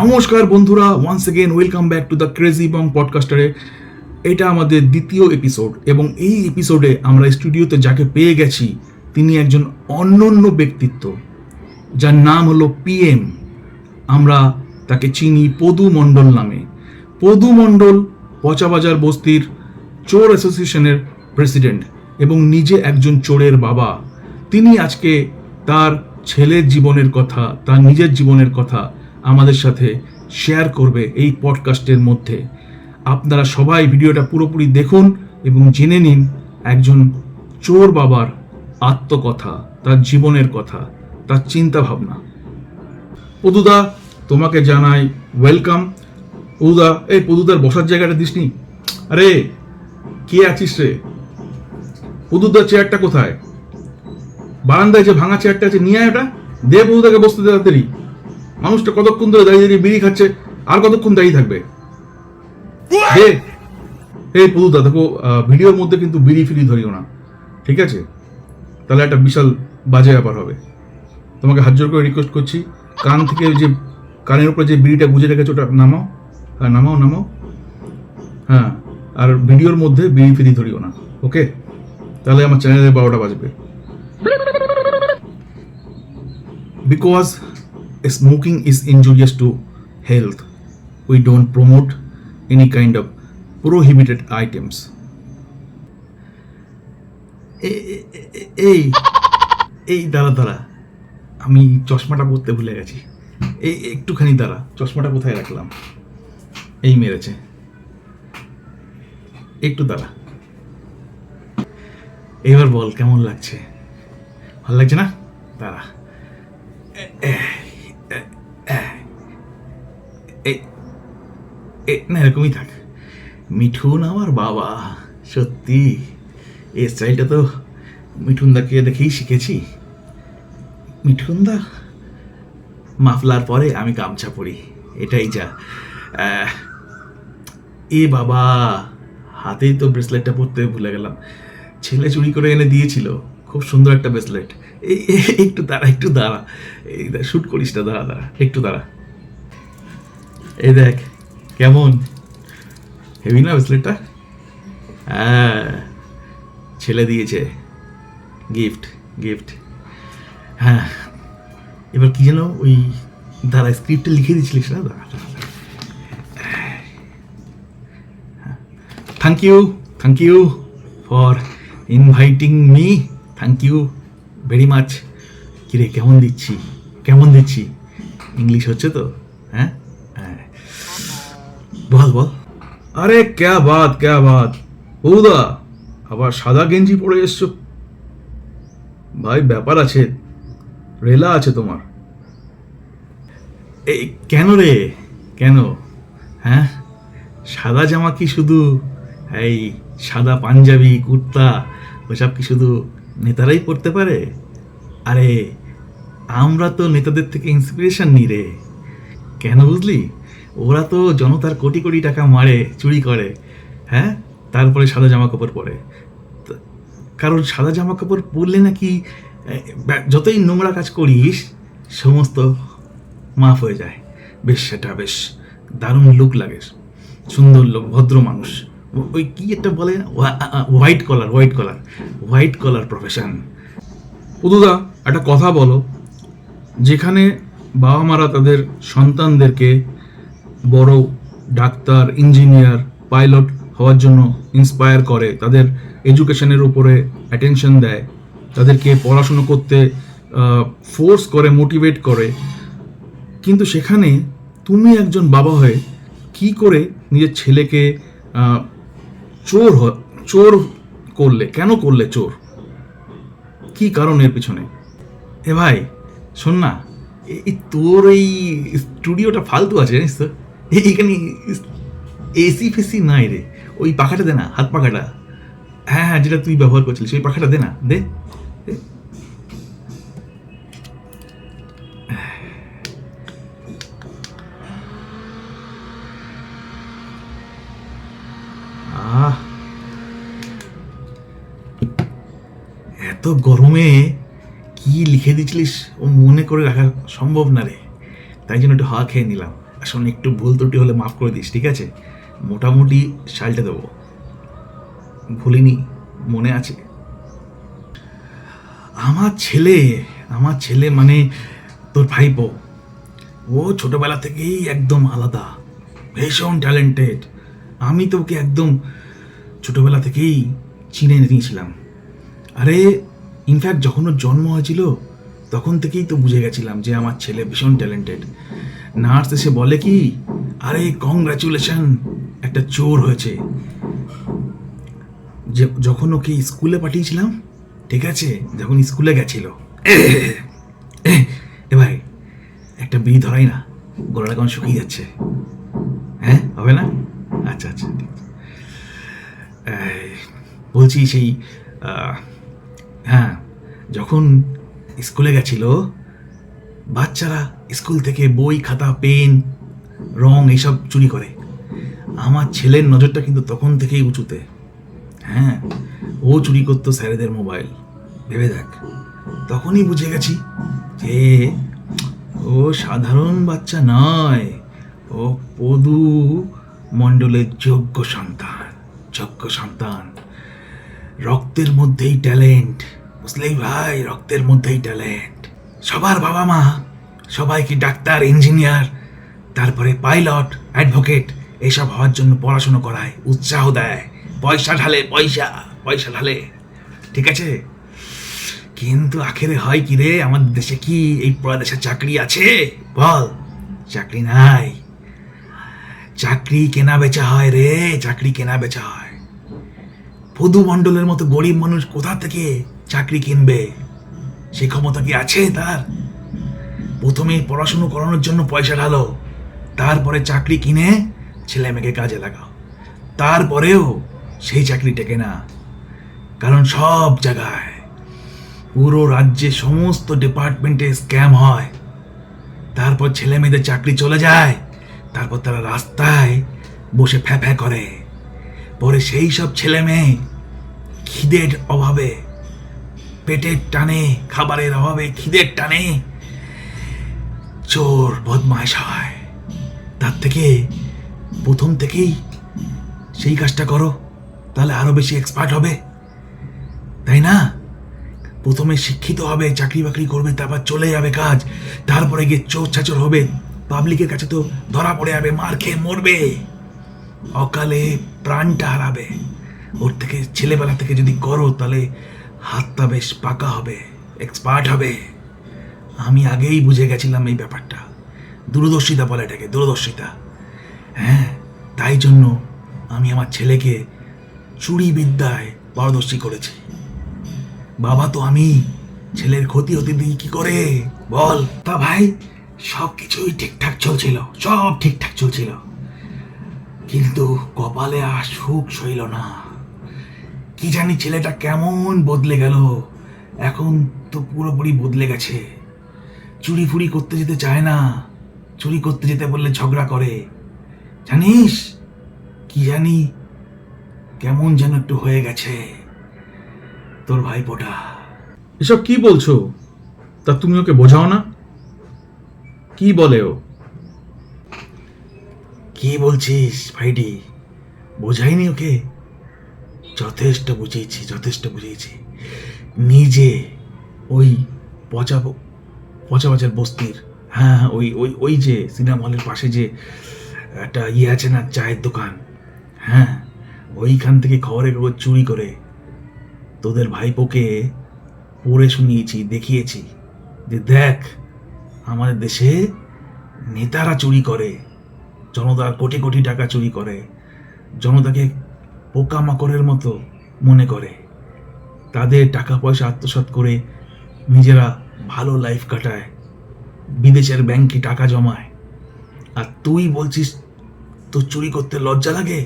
নমস্কার বন্ধুরা, once again welcome back to the crazy Bong পডকাস্টারে। এটা আমাদের দ্বিতীয় এপিসোড এবং এই এপিসোডে আমরা স্টুডিওতে যাকে পেয়ে গেছি তিনি একজন অনন্য ব্যক্তিত্ব, যার নাম হলো পিএম। আমরা তাকে চিনি পদু মণ্ডল নামে। পদু মণ্ডল পচাবাজার বস্তির চোর অ্যাসোসিয়েশনের প্রেসিডেন্ট এবং নিজে একজন চোরের বাবা। তিনি আজকে তার ছেলের জীবনের কথা, তার নিজের জীবনের কথা আমাদের সাথে শেয়ার করবে এই পডকাস্টের মধ্যে। আপনারা সবাই ভিডিওটা পুরোপুরি দেখুন এবং জেনে নিন একজন চোর বাবার আত্মকথা, তার জীবনের কথা, তার চিন্তা ভাবনা। পদুদা, তোমাকে জানাই ওয়েলকাম। পদুদা, এই পদুদার বসার জায়গাটা দিসনি? আরে কে আছিস রে? পদুদার চেয়ারটা কোথায়? বারান্দায় যে ভাঙা চেয়ারটা আছে নিয়ে আয়, ওটা দে পদুদাকে বসতে তাড়াতাড়ি। মানুষটা কতক্ষণ ধরে দাঁড়িয়ে দাঁড়িয়ে বিড়ি খাচ্ছে, আর কতক্ষণ দাঁড়িয়ে থাকবে? দে। এই পদুদা দেখো, ভিডিওর মধ্যে কিন্তু বিড়ি ফিড়ি ধরিও না, ঠিক আছে? তাহলে একটা বিশাল বাজে ব্যাপার হবে। তোমাকে হাত জোর করে রিকোয়েস্ট করছি, কান থেকে যে কানের উপরে যে বিড়িটা গুজে রেখেছো ওটা নামাও। হ্যাঁ, নামাও নামাও। হ্যাঁ, আর ভিডিওর মধ্যে বিড়ি ফিড়ি ধরিও না, ওকে? তাহলে আমার চ্যানেলে 12টা বাজবে। Because smoking is injurious to health, we don't promote any kind of prohibited items. এই এই দাঁড়া দাঁড়া, আমি চশমাটা পরতে ভুলে গেছি। এই একটুখানি দাঁড়া, চশমাটা কোথায় রাখলাম? এই মেরেছে, একটু দাঁড়া। এবার বল কেমন লাগছে? ভালো লাগছে না? দাঁড়া। না, এরকমই থাক। মিঠুন আমার বাবা, সত্যি এই স্টাইলটা তো মিঠুনদাকে দেখেই শিখেছি। মিঠুনদা মাফলার পরে আমি গামছা পরি, এটাই যা। এ বাবা, হাতেই তো ব্রেসলেটটা পরতে ভুলে গেলাম। ছেলে চুরি করে এনে দিয়েছিল, খুব সুন্দর একটা ব্রেসলেট। একটু দাঁড়া, একটু দাঁড়া। এই দেখ, শ্যুট করিস না, দাঁড়া দাঁড়া, একটু দাঁড়া। এই দেখ কেমন হেভি না ব্রেসলেটটা? হ্যাঁ, ছেলে দিয়েছে, গিফট গিফট। হ্যাঁ, এবার কি যেন ওই দাঁড়া, স্ক্রিপ্টে লিখে দিয়েছিলিস না? দাঁড়া, thank you for inviting me. Thank you very much. কিরে, কেমন দিচ্ছি? ইংলিশ হচ্ছে তো? হ্যাঁ হ্যাঁ, বল বল। আরে ক্যা বাত বৌদা, আবার সাদা গেঞ্জি পরে এসছো? ভাই ব্যাপার আছে, রেলা আছে তোমার। এই কেন রে, কেন? হ্যাঁ, সাদা জামা কি শুধু এই সাদা পাঞ্জাবি কুর্তা ওসব কি শুধু নেতারাই পরতে পারে? আরে আমরা তো নেতাদের থেকে ইন্সপিরেশন নিই রে। কেন বুঝলি? ওরা তো জনতার কোটি কোটি টাকা মারে, চুরি করে, হ্যাঁ, তারপরে সাদা জামা কাপড় পরে। কারণ সাদা জামা কাপড় পরলে নাকি যতই নোংরা কাজ করিস সমস্ত মাফ হয়ে যায়। বেশ, সেটা বেশ দারুণ লুক লাগে, সুন্দর লোক, ভদ্র মানুষ। ওই কি একটা বলে, হোয়াইট কলার প্রফেশন। পদুদা, একটা কথা বলো, যেখানে বাবা মারা তাদের সন্তানদেরকে বড় ডাক্তার, ইঞ্জিনিয়ার, পাইলট হওয়ার জন্য ইন্সপায়ার করে, তাদের এডুকেশনের উপরে অ্যাটেনশন দেয়, তাদেরকে পড়াশুনো করতে ফোর্স করে, মোটিভেট করে, কিন্তু সেখানে তুমি একজন বাবা হয়ে কি করে নিজের ছেলেকে চোর করলে? কেন করলে চোর? কি কারণ এর পিছনে? এ ভাই শোন না, এই তোর এই স্টুডিওটা ফালতু আছে জানিস তো? এইখানে এসি ফেসি নাই রে। ওই পাখাটা দে না, হাত পাখাটা। হ্যাঁ হ্যাঁ, যেটা তুই ব্যবহার করছিলিস ওই পাখাটা দে না, দে। এত গরমে কি লিখে দিয়েছিলিস ও মনে করে রাখা সম্ভব না রে, তাই জন্য একটু হাওয়া খেয়ে নিলাম। শোন, একটু ভুল ত্রুটি হলে মাফ করে দিস, ঠিক আছে? মোটামুটি সালটে দেবো, ভুলিনি, মনে আছে। আমার ছেলে মানে তোর ভাইপো, ও ছোটবেলা থেকেই একদম আলাদা, ভীষণ ট্যালেন্টেড। আমি তো ওকে একদম ছোটবেলা থেকেই চিনে নিয়েছিলাম। আরে ইনফ্যাক্ট যখন ওর জন্ম হয়েছিল তখন থেকেই তো বুঝে গেছিলাম যে আমার ছেলে ভীষণ ট্যালেন্টেড। নার্স এসে বলে কি, আরে কংগ্রাচুলেশন, একটা চোর হয়েছে। যে যখন ওকে স্কুলে পাঠিয়েছিলাম, ঠিক আছে, যখন স্কুলে গেছিল, এ ভাই একটা বিড়ি ধরাই না, গলাটা কেমন শুকিয়ে যাচ্ছে। হ্যাঁ, হবে না? আচ্ছা আচ্ছা, ঠিক আছে। বলছি সেই হ্যাঁ, যখন স্কুলে গেছিল, বাচ্চারা স্কুল থেকে বই, খাতা, পেন, রং এইসব চুরি করে। আমার ছেলের নজরটা কিন্তু তখন থেকেই উঁচুতে। হ্যাঁ, ও চুরি করতো স্যারেদের মোবাইল, ভেবে দেখ। তখনই বুঝে গেছি যে ও সাধারণ বাচ্চা নয়, ও পদু মণ্ডলের যোগ্য সন্তান। রক্তের মধ্যেই ট্যালেন্ট, বুঝলেই ভাই, রক্তের মধ্যেই ট্যালেন্ট। সবার বাবা মা সবাইকে ডাক্তার, ইঞ্জিনিয়ার, তারপরে পাইলট, অ্যাডভোকেট এসব হওয়ার জন্য পড়াশুনো করায়, উৎসাহ দেয়, পয়সা ঢালে, ঠিক আছে? কিন্তু আখেরে হয় কি রে, আমাদের দেশে কি এই পড়াদেশে চাকরি আছে? বল, চাকরি নাই। চাকরি কেনা বেচা হয় রে, চাকরি কেনা বেচা হয়। পদু মণ্ডলের মতো গরিব মানুষ কোথা থেকে চাকরি কিনবে? সে ক্ষমতা কি আছে তার? প্রথমে পড়াশুনো করানোর জন্য পয়সা ঢালো, তারপরে চাকরি কিনে ছেলে মেয়েকে কাজে লাগাও। তারপরেও সেই চাকরি টেকে না, কারণ সব জায়গায়, পুরো রাজ্যে সমস্ত ডিপার্টমেন্টে স্ক্যাম হয়। তারপর ছেলে মেয়েদের চাকরি চলে যায়, তারপর তারা রাস্তায় বসে ফ্যাঁ করে। পরে সেই সব ছেলে মেয়ে খিদের অভাবে, পেটের টানে, খাবারের অভাবে, খিদের টানে চোর বদমাইশ হয়। তার থেকে প্রথম থেকেই সেই কাজটা করো, তাহলে আরো বেশি এক্সপার্ট হবে, তাই না? প্রথমে শিক্ষিত হবে, চাকরি বাকরি করবে, তারপর চলে যাবে কাজ, তারপরে গিয়ে চোর ছাচর হবে, পাবলিকের কাছে তো ধরা পড়ে যাবে, মার খেয়ে মরবে, অকালে প্রাণটা হারাবে। ওর থেকে ছেলেবেলা থেকে যদি করো, তাহলে হাতটা বেশ পাকা হবে, এক্সপার্ট হবে। আমি আগেই বুঝে গেছিলাম এই ব্যাপারটা। দূরদর্শিতা বলে এটাকে, দূরদর্শিতা। হ্যাঁ, তাই জন্য আমি আমার ছেলেকে চুরি বিদ্যায় পারদর্শী করেছি। বাবা তো আমি, ছেলের ক্ষতি হতে দিই কি করে বল? তা ভাই, সব কিছুই ঠিকঠাক চলছিল, কিন্তু কপালে আর সুখ সইল না। কি জানি ছেলেটা কেমন বদলে গেল, এখন তো পুরোপুরি বদলে গেছে। চুরি ফুরি করতে যেতে চায় না, চুরি করতে যেতে বললে ঝগড়া করে। জানিস, কি জানি কেমন যেন একটু হয়ে গেছে তোর ভাইপোটা। এসব কি বলছো? তা তুমি ওকে বোঝাও না? কি বলে ও? কি বলছিস ভাইডি? বোঝাইনি ওকে? যথেষ্ট বুঝিয়েছি। নিজে ওই পচা বস্তির, হ্যাঁ, ওই ওই ওই যে সিনেমা হলের পাশে যে একটা আছে না, চায়ের দোকান, হ্যাঁ, ওইখান থেকে খবরের কাগজ চুরি করে তোদের ভাইপোকে পড়ে শুনিয়েছি, দেখিয়েছি যে দেখ, আমাদের দেশে নেতারা চুরি করে, জনতার কোটি কোটি টাকা চুরি করে, জনতাকে পোকামাকড়ের মতো মনে করে, তাদের টাকা পয়সা আত্মসাৎ করে নিজেরা ভালো লাইফ কাটায়, বিদেশের ব্যাংকে টাকা জমায়। আর তুই বলছিস তোর চুরি করতে লজ্জা লাগে?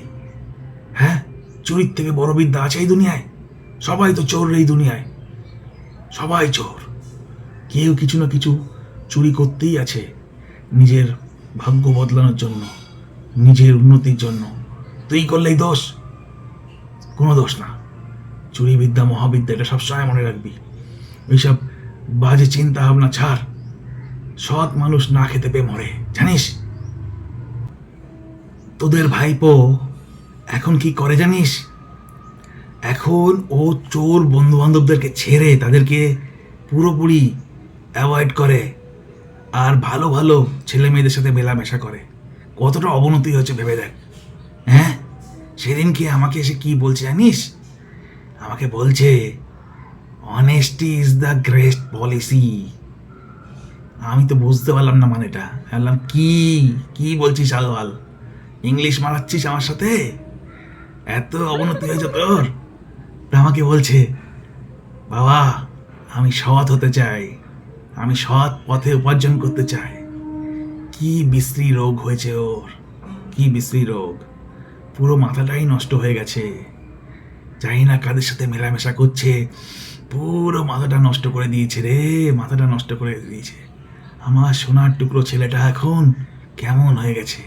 হ্যাঁ, চুরির থেকে বড় বিদ্যা আছে এই দুনিয়ায়? সবাই তো চোর এই দুনিয়ায়, সবাই চোর। কেউ কিছু না কিছু চুরি করতেই আছে, নিজের ভাগ্য বদলানোর জন্য, নিজের উন্নতির জন্য। তুই করলেই দোষ? কোনো দোষ না। চুরি বিদ্যা মহাবিদ্যা, এটা সবসময় মনে রাখবি। এইসব বাজে চিন্তা ভাবনা ছাড়। সৎ মানুষ না খেতে পেয়ে মরে, জানিস? তোদের ভাইপো এখন কি করে জানিস? এখন ও চোর বন্ধু বান্ধবদেরকে ছেড়ে তাদেরকে পুরোপুরি অ্যাভয়েড করে, আর ভালো ভালো ছেলে মেয়েদের সাথে মেলামেশা করে। কতটা অবনতি হয়েছে ভেবে দেখ। হ্যাঁ, সেদিনকে আমাকে এসে কি বলছে জানিস? আমাকে বলছে honesty is the great policy. আমি তো বুঝতে পারলাম না মানেটা। বললাম কি কি বলছিস আলওয়াল? ইংলিশ মারাচ্ছিস আমার সাথে? এত অবনতি হয়েছে তোর? তা আমাকে বলছে, বাবা আমি সৎ হতে চাই, আমি সৎ পথে উপার্জন করতে চাই। কি বিশ্রী রোগ হয়েছে ওর, কি বিশ্রী রোগ! পুরো মাথাটাই নষ্ট হয়ে গেছে। জানি না কাদের সাথে মেলামেশা করছে, পুরো মাথাটা নষ্ট করে দিয়েছে রে, মাথাটা নষ্ট করে দিয়েছে। আমার সোনার টুকরো ছেলেটা এখন কেমন হয়ে গেছে,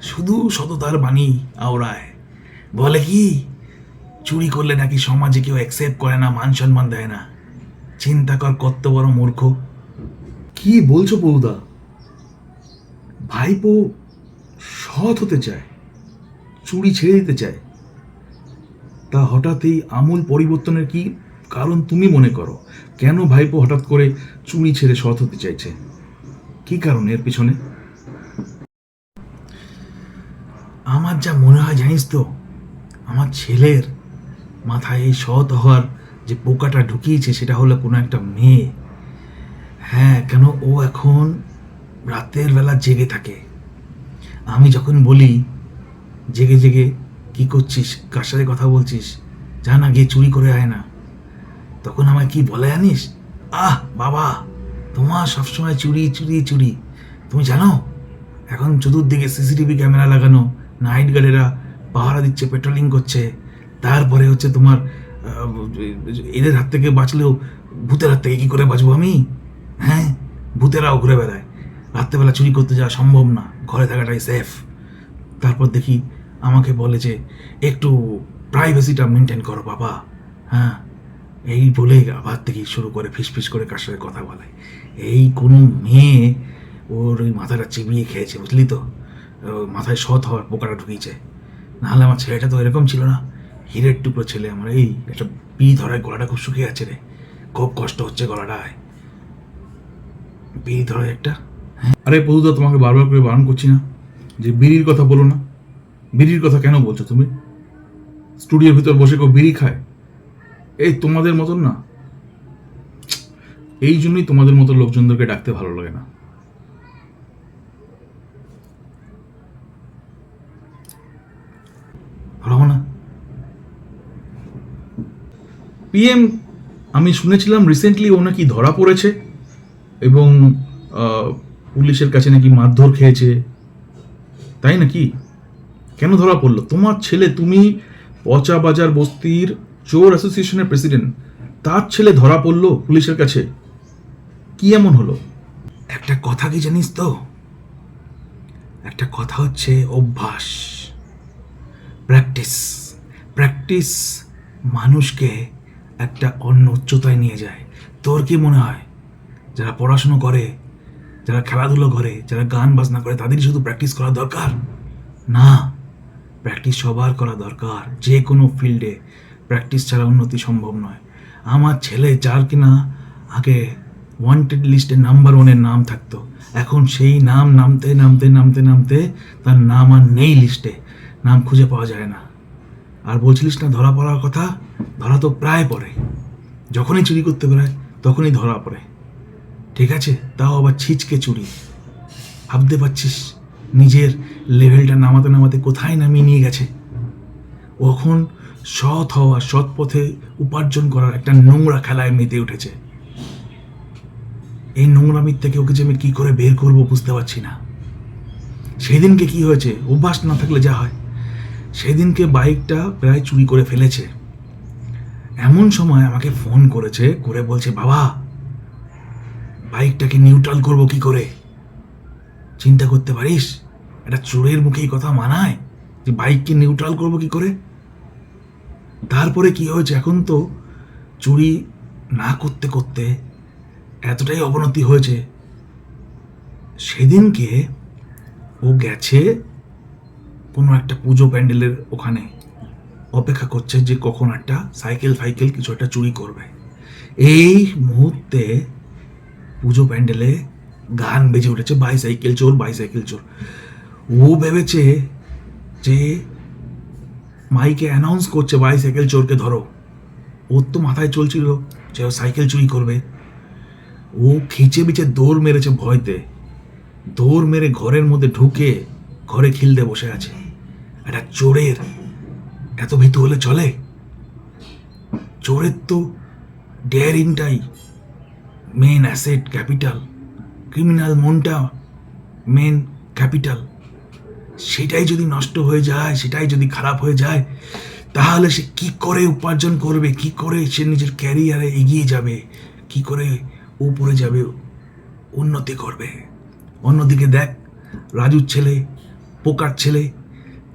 শুধু সততার বাণী আওড়ায়। বলে কি চুরি করলে নাকি সমাজে কেউ অ্যাকসেপ্ট করে না, মান সম্মান দেয় না। চিন্তা কর কত বড় মূর্খ! কি বলছো বৌদা? ভাইপো সৎ হতে চায়, চুরি ছেড়ে দিতে চায়, তা হঠাৎ এই আমূল পরিবর্তনের কি কারণ তুমি মনে করো? কেন ভাইপো হঠাৎ করে চুরি ছেড়ে সৎ হতে চাইছে? কি কারণ এর পিছনে? আমার যা মনে হয় জানিস তো, আমার ছেলের মাথায় এই সৎ হওয়ার যে পোকাটা ঢুকিয়েছে সেটা হলো কোনো একটা মেয়ে। হ্যাঁ, কেন ও এখন রাতের বেলা জেগে থাকে। আমি যখন বলি জেগে জেগে কি করছিস, কার সাথে কথা বলছিস, যা না গিয়ে চুরি করে আয় না, তখন আমায় কি বলে জানিস? আহ বাবা, তোমার সবসময় চুরি চুরি চুরি। তুমি জানো এখন চতুর্দিকে সিসিটিভি ক্যামেরা লাগানো, নাইট গার্ডেরা পাহারা দিচ্ছে, পেট্রোলিং করছে। তারপরে হচ্ছে তোমার এদের হাত থেকে বাঁচলেও ভূতের হাত থেকে কী করে বাঁচবো আমি? হ্যাঁ, ভূতেরাও ঘুরে বেড়ায়, রাত্রেবেলা চুরি করতে যাওয়া সম্ভব না, ঘরে থাকাটাই সেফ। তারপর দেখি আমাকে বলে যে একটু প্রাইভেসিটা মেনটেন করো বাবা। হ্যাঁ, এই বলে আবার থেকে শুরু করে ফিস করে কার সাথে কথা বলে। এই কোনো মেয়ে ওর ওই মাথাটা চিবিয়ে খেয়েছে, বুঝলি তো? মাথায় সৎ হওয়ার পোকাটা ঢুকিয়েছে। নাহলে আমার ছেলেটা তো এরকম ছিল না, হীরের টুকরো ছেলে আমার। এই একটা পি ধরায় গলাটা খুব শুকিয়ে যাচ্ছে রে, খুব কষ্ট হচ্ছে গলাটায়, পি ধরায় একটা। আরে বৌদা, তোমাকে বারবার করে বারণ করছি না যে বিড়ির কথা বলো না। বিড়ির কথা কেন বলছো তুমি? স্টুডিওর ভিতর বসে কেউ বিড়ি খায়? এই তোমাদের মতন না, এই জন্যই তোমাদের মতো লোকজনদেরকে ডাকতে ভালো লাগে না। রহনা পিএম, আমি শুনেছিলাম রিসেন্টলি ও নাকি ধরা পড়েছে এবং পুলিশের কাছে নাকি মারধর খেয়েছে, তাই নাকি? কেন ধরা পড়লো তোমার ছেলে? তুমি পচা বাজার বস্তির চোর অ্যাসোসিয়েশনের প্রেসিডেন্ট, তার ছেলে ধরা পড়লো পুলিশের কাছে, কি এমন হলো? একটা কথা কি জানিস তো, একটা কথা হচ্ছে অভ্যাস, প্র্যাকটিস। প্র্যাকটিস মানুষকে একটা অন্য উচ্চতায় নিয়ে যায়। তোর কি মনে হয় যারা পড়াশুনো করে, যারা খেলাধুলো করে, যারা গান বাজনা করে, তাদেরই শুধু প্র্যাকটিস করা দরকার? না, প্র্যাকটিস সবার করা দরকার। যে কোনো ফিল্ডে প্র্যাকটিস ছাড়া উন্নতি সম্ভব নয়। আমার ছেলে, যার কিনা আগে ওয়ান্টেড লিস্টে নাম্বার 1-এর নাম থাকতো, এখন সেই নাম নামতে নামতে নামতে নামতে তার নাম আর নেই লিস্টে, নাম খুঁজে পাওয়া যায় না। আর বলছিলিস না ধরা পড়ার কথা, ধরা তো প্রায় পড়ে, যখনই চুরি করতে বেরোয় তখনই ধরা পড়ে। ঠিক আছে, তাও আবার ছিচকে চুরি। ভাবতে পারছিস নিজের লেভেলটা নামাতে নামাতে কোথায় নামিয়ে নিয়ে গেছে? ও এখন সৎ হওয়া, সৎ পথে উপার্জন করার একটা নোংরা খেলায় মেতে উঠেছে। এই নোংরামির থেকে ওকে যে আমি কি করে বের করবো বুঝতে পারছি না। সেদিনকে কি হয়েছে, অভ্যাস না থাকলে যা হয়, সেদিনকে বাইকটা প্রায় চুরি করে ফেলেছে। এমন সময় আমাকে ফোন করেছে, করে বলছে, বাবা বাইকটাকে নিউট্রাল করবো কি করে? চিন্তা করতে পারিস, একটা চোরের মুখে এই কথা মানায় যে বাইককে নিউট্রাল করবো কি করে? তারপরে কি হয়েছে, এখন তো চুরি না করতে করতে এতটাই অবনতি হয়েছে, সেদিনকে ও গেছে কোনো একটা পুজো প্যান্ডেলের ওখানে অপেক্ষা করছে যে কখন একটা সাইকেল ফাইকেল কিছু একটা চুরি করবে। এই মুহূর্তে পুজো প্যান্ডেলে গান বেজে উঠেছে, বাইসাইকেল চোর বাইসাইকেল চোর। ও ভেবেছে যে মাইকে অ্যানাউন্স করছে বাইসাইকেল চোরকে ধরো। ওর তো মাথায় চলছিল যে ও সাইকেল চুরি করবে। ও খিচে বিচে দৌড় মেরেছে ভয়তে, দৌড় মেরে ঘরের মধ্যে ঢুকে ঘরে খিলতে বসে আছে। একটা চোরের এত ভীতু হলে চলে? চোরের তো ডেয়ারিংটাই মেন অ্যাসেট, ক্যাপিটাল। ক্রিমিনাল মনটা মেন ক্যাপিটাল। সেটাই যদি নষ্ট হয়ে যায়, সেটাই যদি খারাপ হয়ে যায়, তাহলে সে কি করে উপার্জন করবে, কি করে সে নিজের ক্যারিয়ারে এগিয়ে যাবে, কি করে উপরে যাবে, উন্নতি করবে। অন্যদিকে দেখ, রাজুর ছেলে, পোকার ছেলে,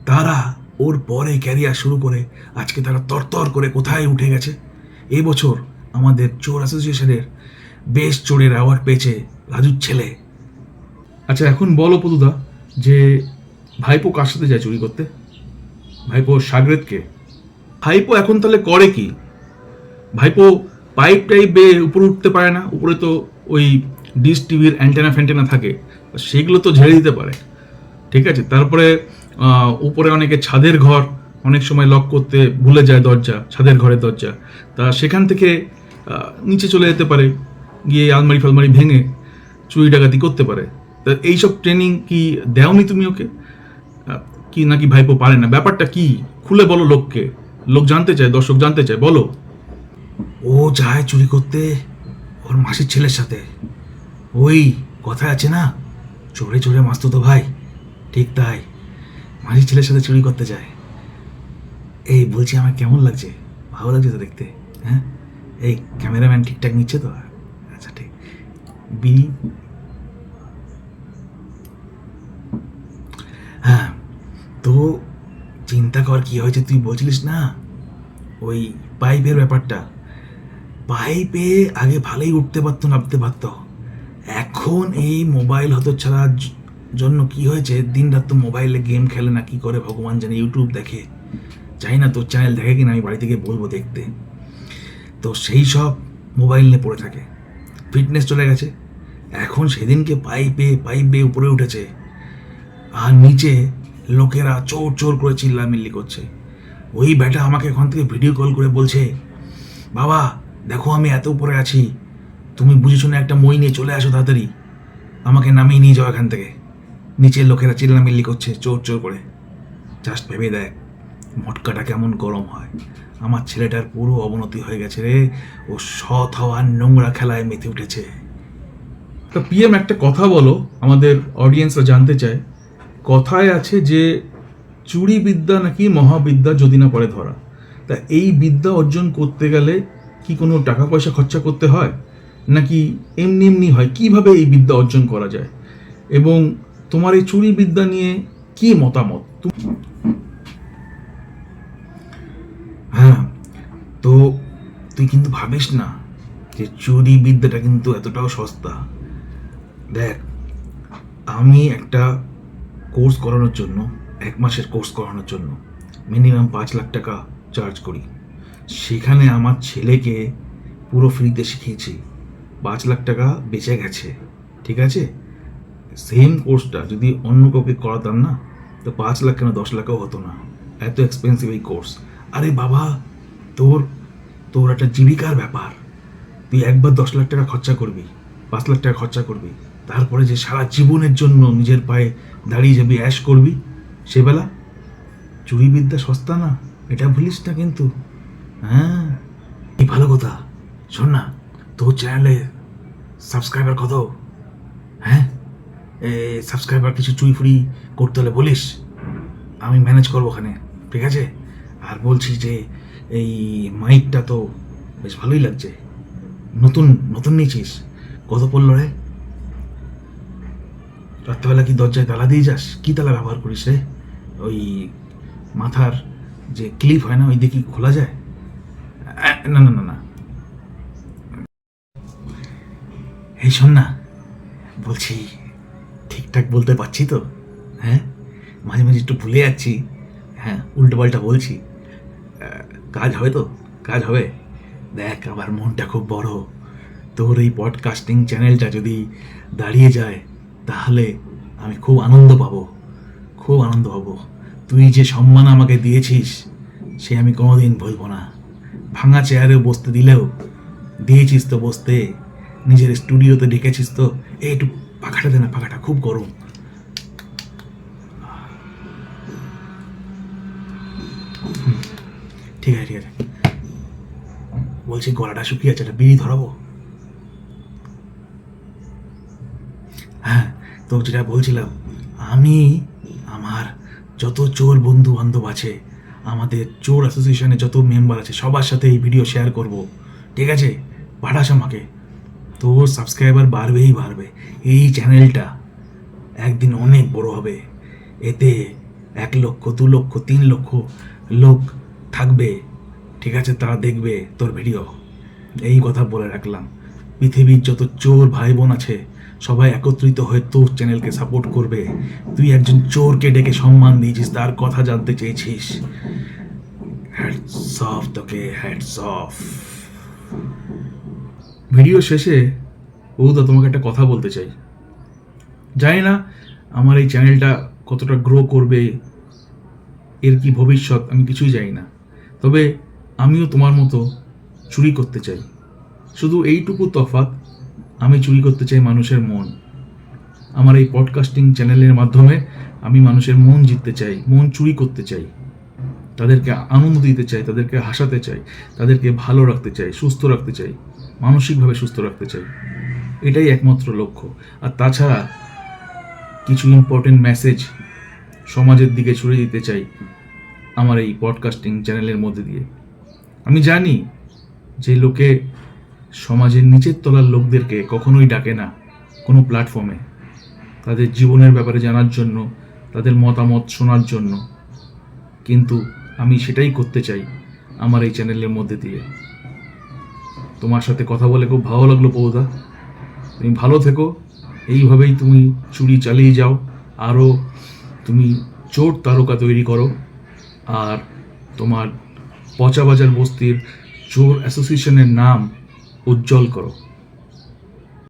তারা ওর পরে ক্যারিয়ার শুরু করে আজকে তারা তরতর করে কোথায় উঠে গেছে। এবছর আমাদের চোর অ্যাসোসিয়েশনের বেস্ট চোরের অ্যাওয়ার্ড পেয়েছে রাজুর ছেলে। আচ্ছা, এখন বলো পদুদা, যে ভাইপো কার সাথে যায় চুরি করতে? ভাইপো সাগরেদকে? ভাইপো এখন তাহলে করে কি? ভাইপো পাইপ টাইপ বেয়ে উপরে উঠতে পারে না? উপরে তো ওই ডিশ টিভির অ্যান্টেনা ফ্যান্টেনা থাকে, সেগুলো তো ঝেড়ে দিতে পারে, ঠিক আছে। তারপরে উপরে অনেকে ছাদের ঘর অনেক সময় লক করতে ভুলে যায়, দরজা, ছাদের ঘরের দরজা, তা সেখান থেকে নিচে চলে যেতে পারে, গিয়ে আলমারি ফালমারি ভেঙে চুরি ডাকাতি করতে পারে। তা এইসব ট্রেনিং কি দেওনি তুমি ওকে? কি নাকি ভাইপো পারে না? ব্যাপারটা কি খুলে বলো লোককে, লোক জানতে চায়, দর্শক জানতে চায়, বলো। ও যায় চুরি করতে ওর মাসির ছেলের সাথে। ওই কথা আছে না, চোরে চোরে মাস্তুতো ভাই, ঠিক তাই মাসির ছেলের সাথে চুরি করতে যায়। এই বলছি, আমার কেমন লাগছে? ভালো লাগছে তো দেখতে? হ্যাঁ, এই ক্যামেরাম্যান ঠিকঠাক নিচ্ছে তো? আচ্ছা ঠিক। হ্যাঁ, তো চিন্তা কর কি হয়েছে। তুই বলছিলিস না ওই পাইপের ব্যাপারটা, পাইপে আগে ভালোই উঠতে পারতো, নামতে পারতো। এখন এই মোবাইল হতো ছাড়ার জন্য কি হয়েছে, দিন রাত তো মোবাইলে গেম খেলে না, কি করে ভগবান জানে, ইউটিউব দেখে। চাই না তোর চ্যানেল দেখে কিনা, আমি বাড়ি থেকে বলবো দেখতে। তো সেই সব মোবাইল নিয়ে পড়ে থাকে, ফিটনেস চলে গেছে। এখন সেদিনকে পাইপ বেয়ে উপরে উঠেছে, আর নিচে লোকেরা চোর চোর করে চিল্লামিল্লি করছে। ওই ব্যাটা আমাকে এখান থেকে ভিডিও কল করে বলছে, বাবা দেখো আমি এত উপরে আছি, তুমি বুঝে শুনে একটা মই নিয়ে চলে আসো তাড়াতাড়ি, আমাকে নামিয়ে নিয়ে যাও এখান থেকে। নিচের লোকেরা চিল্লামিল্লি করছে চোর চোর করে। জাস্ট ভেবে দেখ মটকাটা কেমন গরম হয়। আমার ছেলেটার পুরো অবনতি হয়ে গেছে রে, ও সৎ হওয়ার নোংরা খেলায় মেতে উঠেছে। তা পিএম, একটা কথা বলো, আমাদের অডিয়েন্সরা জানতে চায়। কথায় আছে যে চুরি বিদ্যা নাকি মহাবিদ্যা, যদি না পড়ে ধরা। তা এই বিদ্যা অর্জন করতে গেলে কি কোনো টাকা পয়সা খরচা করতে হয়, নাকি এমনি এমনি হয়? কিভাবে এই বিদ্যা অর্জন করা যায়, এবং তোমার এই চুরি বিদ্যা নিয়ে কি মতামত? হ্যাঁ, তো তুই কিন্তু ভাবিস না যে চুরি বিদ্যাটা কিন্তু এতটাও সস্তা। দেখ, আমি একটা কোর্স করানোর জন্য, 1 মাসের কোর্স করানোর জন্য মিনিমাম 5 লাখ টাকা চার্জ করি। সেখানে আমার ছেলেকে পুরো ফ্রিতে শিখিয়েছি, 5 লাখ টাকা বেঁচে গেছে, ঠিক আছে। সেম কোর্সটা যদি অন্য কাউকে করাতাম না, তো 5 লাখ কেন 10 লাখও হতো না, এত এক্সপেন্সিভ এই কোর্স। আরে বাবা, তোর তোর একটা জীবিকার ব্যাপার। তুই একবার 10 লাখ টাকা খরচা করবি, 5 লাখ টাকা খরচা করবি, তারপরে যে সারা জীবনের জন্য নিজের পায়ে দাঁড়িয়ে যাবি, অ্যাশ করবি, সেবেলা চুরি বিদ্যা সস্তা না, এটা ভুলিস না কিন্তু। হ্যাঁ, এই ভালো কথা। শোন না, তোর চ্যানেলে সাবস্ক্রাইবার কত? হ্যাঁ, সাবস্ক্রাইবার কিছু চুরি ফুরি করতে হলে বলিস, আমি ম্যানেজ করবো ওখানে, ঠিক আছে। আর বলছি যে এই মাইকটা তো বেশ ভালোই লাগছে, নতুন নতুন নিয়েছিস, কত পড়লো রে? রাত্রেবেলা কি দরজায় তালা দিয়ে যাস? কি তালা ব্যবহার করিস রে? ওই মাথার যে ক্লিপ হয় না, ওই দিয়ে কি খোলা যায়? না না না না, এই শোন না, বলছি ঠিকঠাক বলতে পারছি তো? হ্যাঁ, মাঝে মাঝে একটু ভুলে যাচ্ছি, হ্যাঁ উল্টোপাল্টা বলছি। কাজ হবে তো, কাজ হবে। দেখ আমার মনটা খুব বড়, তোর এই পডকাস্টিং চ্যানেলটা যদি দাঁড়িয়ে যায় তাহলে আমি খুব আনন্দ পাবো, খুব আনন্দ পাবো। তুই যে সম্মান আমাকে দিয়েছিস সে আমি কোনোদিন ভুলবো না। ভাঙা চেয়ারে বসতে দিলেও দিয়েছিস তো বসতে, নিজের স্টুডিওতে ডেকেছিস তো। একটু পাখাটা দে না, পাখাটা খুব গরম। ঠিক আছে ঠিক আছে, বলছি গলাটা শুকিয়ে আছে, একটা বিড়ি ধরাবো? হ্যাঁ, তো যেটা বলছিলাম, আমি আমার যত চোর বন্ধু বান্ধব আছে, আমাদের চোর অ্যাসোসিয়েশনে যত মেম্বার আছে সবার সাথে এই ভিডিও শেয়ার করব, ঠিক আছে? পাঠাস আমাকে, তোর সাবস্ক্রাইবার বাড়বেই বাড়বে। এই চ্যানেলটা একদিন অনেক বড় হবে, এতে 1 লক্ষ 2 লক্ষ 3 লক্ষ লোক থাকবে, ঠিক আছে? তারা দেখবে তোর ভিডিও। এই কথা বলে রাখলাম। পৃথিবীর যত চোর ভাই বোন আছে সবাই একত্রিত হয়ে তোর চ্যানেলকে সাপোর্ট করবে। তুই একজন চোরকে ডেকে সম্মান দিয়েছিস, তার কথা জানতে চেয়েছিস। হ্যাটস অফ তোকে, হ্যাটস অফ। ভিডিও শেষে বৌদা তোমাকে একটা কথা বলতে চাই। জানি না আমার এই চ্যানেলটা কতটা গ্রো করবে, এর কি ভবিষ্যৎ আমি কিছুই জানি না, তবে আমিও তোমার মতো চুরি করতে চাই। শুধু এইটুকু তফাৎ, আমি চুরি করতে চাই মানুষের মন। আমার এই পডকাস্টিং চ্যানেলের মাধ্যমে আমি মানুষের মন জিততে চাই, মন চুরি করতে চাই, তাদেরকে আনন্দ দিতে চাই, তাদেরকে হাসাতে চাই, তাদেরকে ভালো রাখতে চাই, সুস্থ রাখতে চাই, মানসিকভাবে সুস্থ রাখতে চাই। এটাই একমাত্র লক্ষ্য। আর তাছাড়া কিছু ইম্পর্টেন্ট মেসেজ সমাজের দিকে ছড়িয়ে দিতে চাই আমার এই পডকাস্টিং চ্যানেলের মধ্যে দিয়ে। আমি জানি যে লোকে সমাজের নিচের তলার লোকদেরকে কখনোই ডাকে না কোনো প্ল্যাটফর্মে, তাদের জীবনের ব্যাপারে জানার জন্য, তাদের মতামত শোনার জন্য, কিন্তু আমি সেটাই করতে চাই আমার এই চ্যানেলের মধ্যে দিয়ে। তোমার সাথে কথা বলে খুব ভালো লাগলো পৌদা, তুমি ভালো থেকো, এইভাবেই তুমি চুরি চালিয়ে যাও, আরও তুমি চোর তারকা তৈরি করো, আর তোমার পচা বাজার বস্তির চোর অ্যাসোসিয়েশনের নাম উজ্জ্বল করো।